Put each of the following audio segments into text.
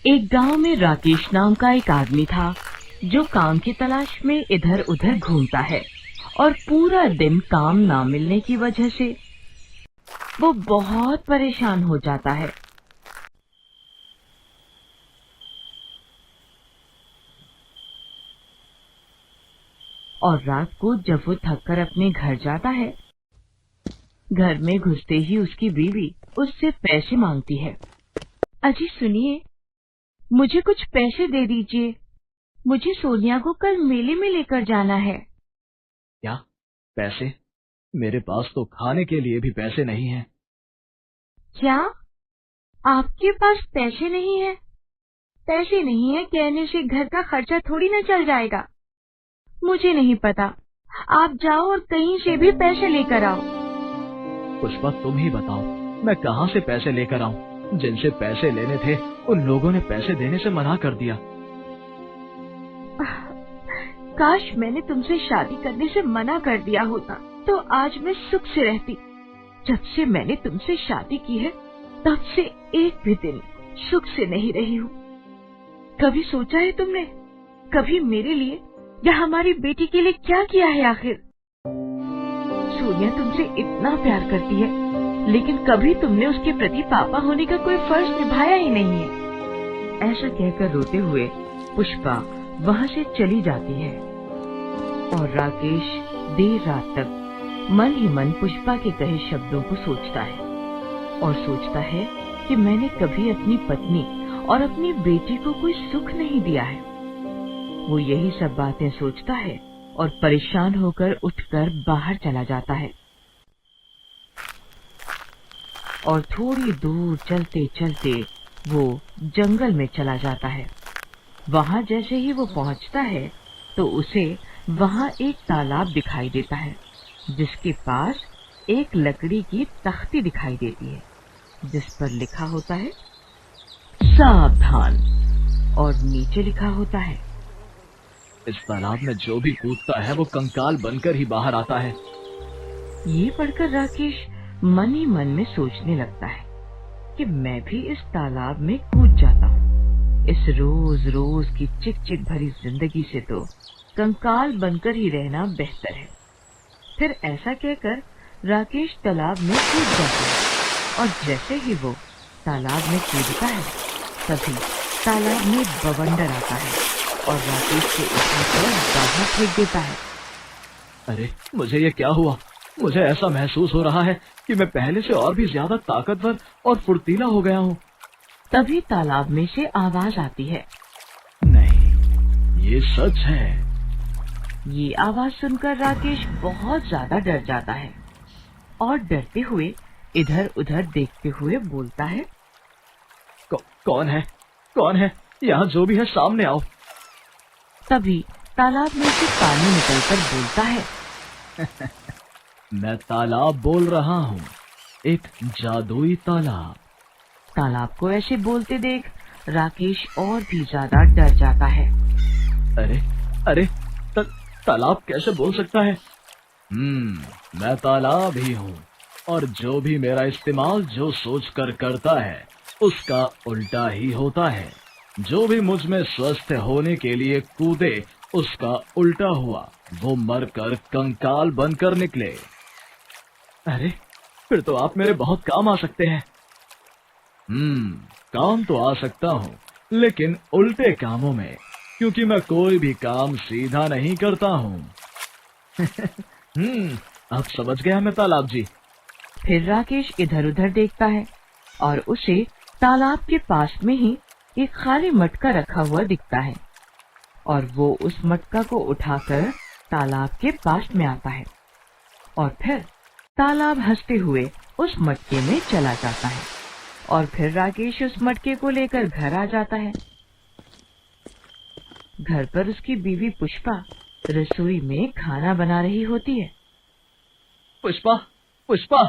एक गांव में राकेश नाम का एक आदमी था जो काम की तलाश में इधर उधर घूमता है और पूरा दिन काम ना मिलने की वजह से वो बहुत परेशान हो जाता है। और रात को जब वो थककर अपने घर जाता है, घर में घुसते ही उसकी बीवी उससे पैसे मांगती है। अजी सुनिए, मुझे कुछ पैसे दे दीजिए, मुझे सोनिया को कल मेले में लेकर जाना है। क्या पैसे? मेरे पास तो खाने के लिए भी पैसे नहीं हैं। क्या आपके पास पैसे नहीं है? पैसे नहीं है कहने से घर का खर्चा थोड़ी न चल जाएगा। मुझे नहीं पता, आप जाओ और कहीं से भी पैसे लेकर आओ। पुष्पा तुम ही बताओ, मैं कहाँ से पैसे लेकर आऊँ? जिनसे पैसे लेने थे उन लोगों ने पैसे देने से मना कर दिया। काश मैंने तुमसे शादी करने से मना कर दिया होता तो आज मैं सुख से रहती। जब से मैंने तुमसे शादी की है तब से एक भी दिन सुख से नहीं रही हूँ। कभी सोचा है तुमने, कभी मेरे लिए या हमारी बेटी के लिए क्या किया है? आखिर सोनिया तुमसे इतना प्यार करती है, लेकिन कभी तुमने उसके प्रति पापा होने का कोई फर्ज निभाया ही नहीं है। ऐसा कहकर रोते हुए पुष्पा वहाँ से चली जाती है और राकेश देर रात तक मन ही मन पुष्पा के कहे शब्दों को सोचता है और सोचता है कि मैंने कभी अपनी पत्नी और अपनी बेटी को कोई सुख नहीं दिया है। वो यही सब बातें सोचता है और परेशान होकर उठकर बाहर चला जाता है और थोड़ी दूर चलते चलते वो जंगल में चला जाता है। वहाँ जैसे ही वो पहुँचता है तो उसे वहाँ एक तालाब दिखाई देता है जिसके पास एक लकड़ी की तख्ती दिखाई देती है जिस पर लिखा होता है सावधान और नीचे लिखा होता है इस तालाब में जो भी कूदता है वो कंकाल बनकर ही बाहर आता है। ये पढ़कर राकेश मन ही मन में सोचने लगता है कि मैं भी इस तालाब में कूद जाता हूँ। इस रोज रोज की चिक चिक भरी जिंदगी से तो कंकाल बनकर ही रहना बेहतर है। फिर ऐसा कहकर राकेश तालाब में कूद जाता है और जैसे ही वो तालाब में कूदता है तभी तालाब में बवंडर आता है और राकेश को उठाकर बाहर फेंक देता है। अरे मुझे ये क्या हुआ? मुझे ऐसा महसूस हो रहा है कि मैं पहले से और भी ज्यादा ताकतवर और फुर्तीला हो गया हूँ। तभी तालाब में से आवाज आती है, नहीं, ये सच है। ये आवाज सुनकर राकेश बहुत ज्यादा डर जाता है और डरते हुए इधर उधर देखते हुए बोलता है, कौन है? कौन है? यहाँ जो भी है सामने आओ। तभी तालाब में से पानी निकलकर बोलता है, मैं तालाब बोल रहा हूँ, एक जादुई तालाब। तालाब को ऐसे बोलते देख राकेश और भी ज्यादा डर जाता है। अरे अरे तालाब कैसे बोल सकता है? मैं तालाब ही हूँ और जो भी मेरा इस्तेमाल जो सोच कर करता है उसका उल्टा ही होता है। जो भी मुझ में स्वस्थ होने के लिए कूदे उसका उल्टा हुआ, वो मरकर कंकाल बनकर निकले। अरे फिर तो आप मेरे बहुत काम आ सकते हैं। काम तो आ सकता हूँ, लेकिन उल्टे कामों में, क्योंकि मैं कोई भी काम सीधा नहीं करता हूँ। अब समझ गया मैं तालाब जी। फिर राकेश इधर उधर देखता है और उसे तालाब के पास में ही एक खाली मटका रखा हुआ दिखता है और वो उस मटका को उठाकर तालाब के पास में आता है और फिर तालाब हंसते हुए उस मटके में चला जाता है और फिर राकेश उस मटके को लेकर घर आ जाता है। घर पर उसकी बीवी पुष्पा रसोई में खाना बना रही होती है। पुष्पा, पुष्पा!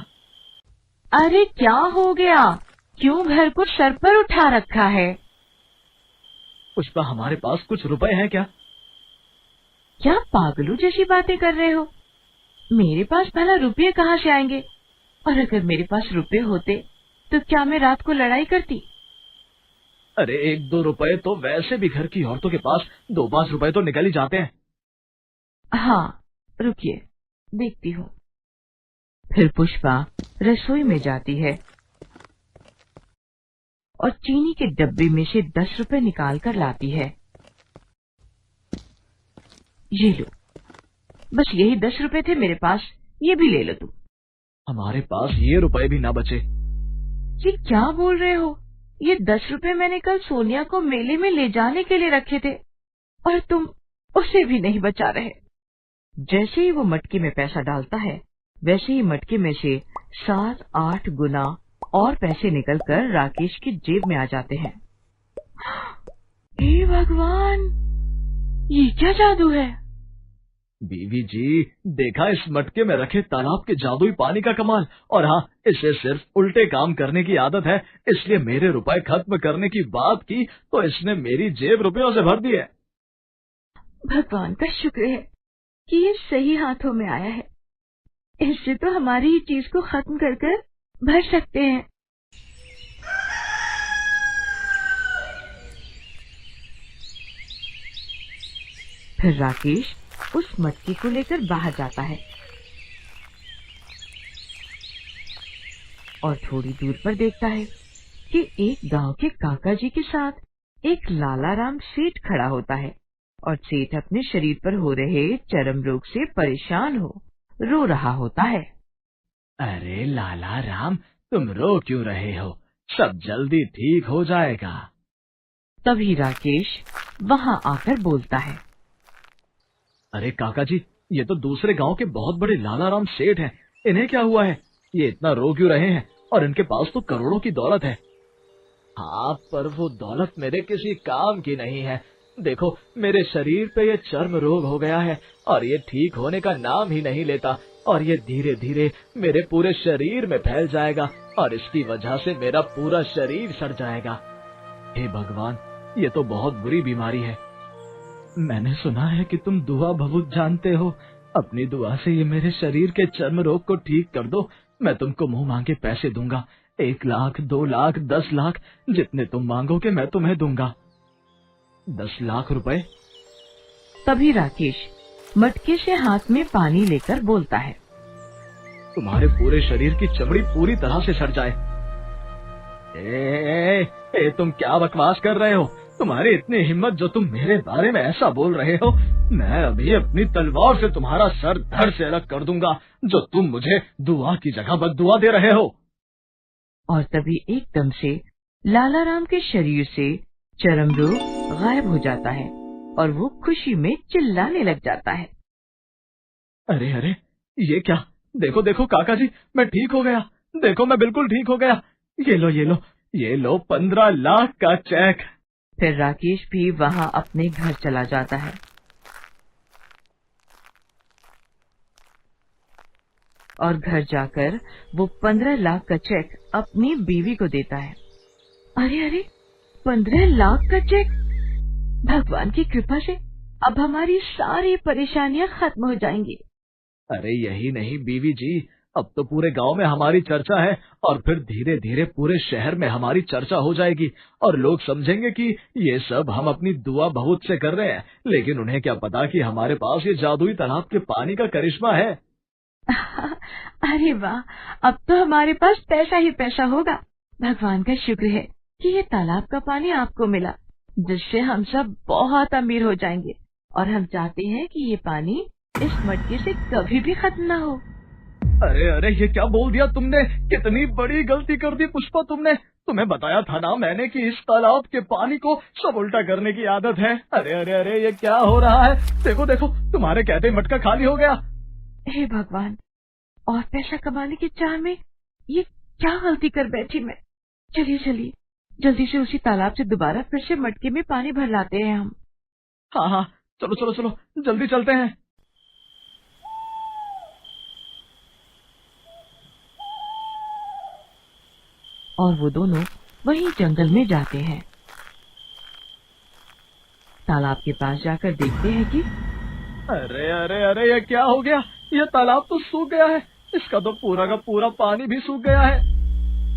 अरे क्या हो गया? क्यों घर को सर पर उठा रखा है? पुष्पा, हमारे पास कुछ रुपए हैं क्या? क्या पागलों जैसी बातें कर रहे हो? मेरे पास भला रुपये कहाँ से आएंगे? और अगर मेरे पास रुपये होते तो क्या मैं रात को लड़ाई करती? अरे 1-2 रुपए तो वैसे भी घर की औरतों के पास 2-5 रुपए तो निकल ही जाते हैं। हाँ, रुकिए, देखती हूँ। फिर पुष्पा रसोई में जाती है और चीनी के डब्बे में से 10 रुपए निकाल कर लाती है। ये लो, बस यही 10 रुपए थे मेरे पास, ये भी ले लो तुम। हमारे पास ये रुपए भी ना बचे। ये क्या बोल रहे हो? ये 10 रुपए मैंने कल सोनिया को मेले में ले जाने के लिए रखे थे और तुम उसे भी नहीं बचा रहे। जैसे ही वो मटके में पैसा डालता है, वैसे ही मटके में से 7-8 गुना और पैसे निकलकर राकेश की जेब में आ जाते हैं। हे भगवान, ये क्या जादू है? बीवी जी, देखा इस मटके में रखे तालाब के जादुई पानी का कमाल। और हाँ, इसे सिर्फ उल्टे काम करने की आदत है, इसलिए मेरे रुपए खत्म करने की बात की तो इसने मेरी जेब रुपयों से भर दी है। भगवान का शुक्र है कि ये सही हाथों में आया है। इससे तो हमारी ही चीज को खत्म कर कर भर सकते हैं। फिर राकेश उस मटके को लेकर बाहर जाता है और थोड़ी दूर पर देखता है कि एक गांव के काका जी के साथ एक लालाराम सेठ खड़ा होता है और सेठ अपने शरीर पर हो रहे चर्म रोग से परेशान हो रो रहा होता है। अरे लाला राम, तुम रो क्यों रहे हो? सब जल्दी ठीक हो जाएगा। तभी राकेश वहां आकर बोलता है। अरे काका जी, ये तो दूसरे गांव के बहुत बड़े लालाराम सेठ हैं। इन्हें क्या हुआ है? ये इतना रो क्यों रहे हैं? और इनके पास तो करोड़ों की दौलत है। हाँ, पर वो दौलत मेरे किसी काम की नहीं है। देखो, मेरे शरीर पे ये चर्म रोग हो गया है और ये ठीक होने का नाम ही नहीं लेता, और ये धीरे धीरे मेरे पूरे शरीर में फैल जाएगा और इसकी वजह से मेरा पूरा शरीर सड़ जाएगा। हे भगवान, ये तो बहुत बुरी बीमारी है। मैंने सुना है कि तुम दुआ बहुत जानते हो। अपनी दुआ से ये मेरे शरीर के चर्म रोग को ठीक कर दो। मैं तुमको मुंह मांगे पैसे दूंगा। 1 लाख, 2 लाख, 10 लाख, जितने तुम मांगोगे मैं तुम्हें दूंगा। 10 लाख रुपए? तभी राकेश मटके से हाथ में पानी लेकर बोलता है। तुम्हारे पूरे शरीर की चमड़ी पूरी तरह से सड़ जाए। तुम क्या बकवास कर रहे हो? तुम्हारी इतनी हिम्मत जो तुम मेरे बारे में ऐसा बोल रहे हो? मैं अभी अपनी तलवार से तुम्हारा सर धड़ से अलग कर दूंगा, जो तुम मुझे दुआ की जगह बद्दुआ दे रहे हो। और तभी एकदम से लालाराम के शरीर से चर्म रोग गायब हो जाता है और वो खुशी में चिल्लाने लग जाता है। अरे अरे, ये क्या? देखो देखो काका जी, मैं ठीक हो गया। देखो, मैं बिल्कुल ठीक हो गया। ये लो ये लो, ये लो 15 लाख का चेक। फिर राकेश भी वहां अपने घर चला जाता है और घर जाकर वो 15 लाख का चेक अपनी बीवी को देता है। अरे अरे, 15 लाख का चेक! भगवान की कृपा से अब हमारी सारी परेशानियां खत्म हो जाएंगी। अरे यही नहीं बीवी जी, अब तो पूरे गांव में हमारी चर्चा है और फिर धीरे धीरे पूरे शहर में हमारी चर्चा हो जाएगी और लोग समझेंगे कि ये सब हम अपनी दुआ बहुत से कर रहे हैं, लेकिन उन्हें क्या पता कि हमारे पास ये जादुई तालाब के पानी का करिश्मा है। अरे वाह, अब तो हमारे पास पैसा ही पैसा होगा। भगवान का शुक्र है कि ये तालाब का पानी आपको मिला, जिससे हम सब बहुत अमीर हो जाएंगे और हम चाहते हैं कि ये पानी इस मटके से कभी भी खत्म ना हो। अरे अरे, ये क्या बोल दिया तुमने? कितनी बड़ी गलती कर दी पुष्पा तुमने। तुम्हें बताया था ना मैंने कि इस तालाब के पानी को सब उल्टा करने की आदत है। अरे अरे अरे, ये क्या हो रहा है? देखो देखो, तुम्हारे कहते मटका खाली हो गया। हे भगवान, और पैसा कमाने की चाह में ये क्या गलती कर बैठी मैं। चलिए चलिए, जल्दी से उसी तालाब से दोबारा फिर से मटके में पानी भर लाते हैं हम। हाँ हाँ, चलो चलो चलो, जल्दी चलते हैं। और वो दोनों वहीं जंगल में जाते हैं। तालाब के पास जाकर देखते हैं कि अरे अरे अरे, ये क्या हो गया? ये तालाब तो सूख गया है। इसका तो पूरा का पूरा पानी भी सूख गया है।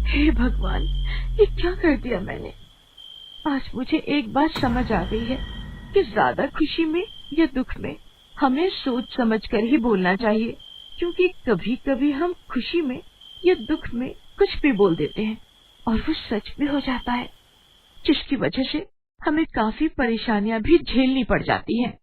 हे भगवान, ये क्या कर दिया मैंने? आज मुझे एक बात समझ आ गई है कि ज्यादा खुशी में या दुख में हमें सोच समझ कर ही बोलना चाहिए, क्योंकि कभी कभी हम खुशी में या दुख में कुछ भी बोल देते हैं और वो सच भी हो जाता है, जिसकी वजह से हमें काफी परेशानियां भी झेलनी पड़ जाती हैं।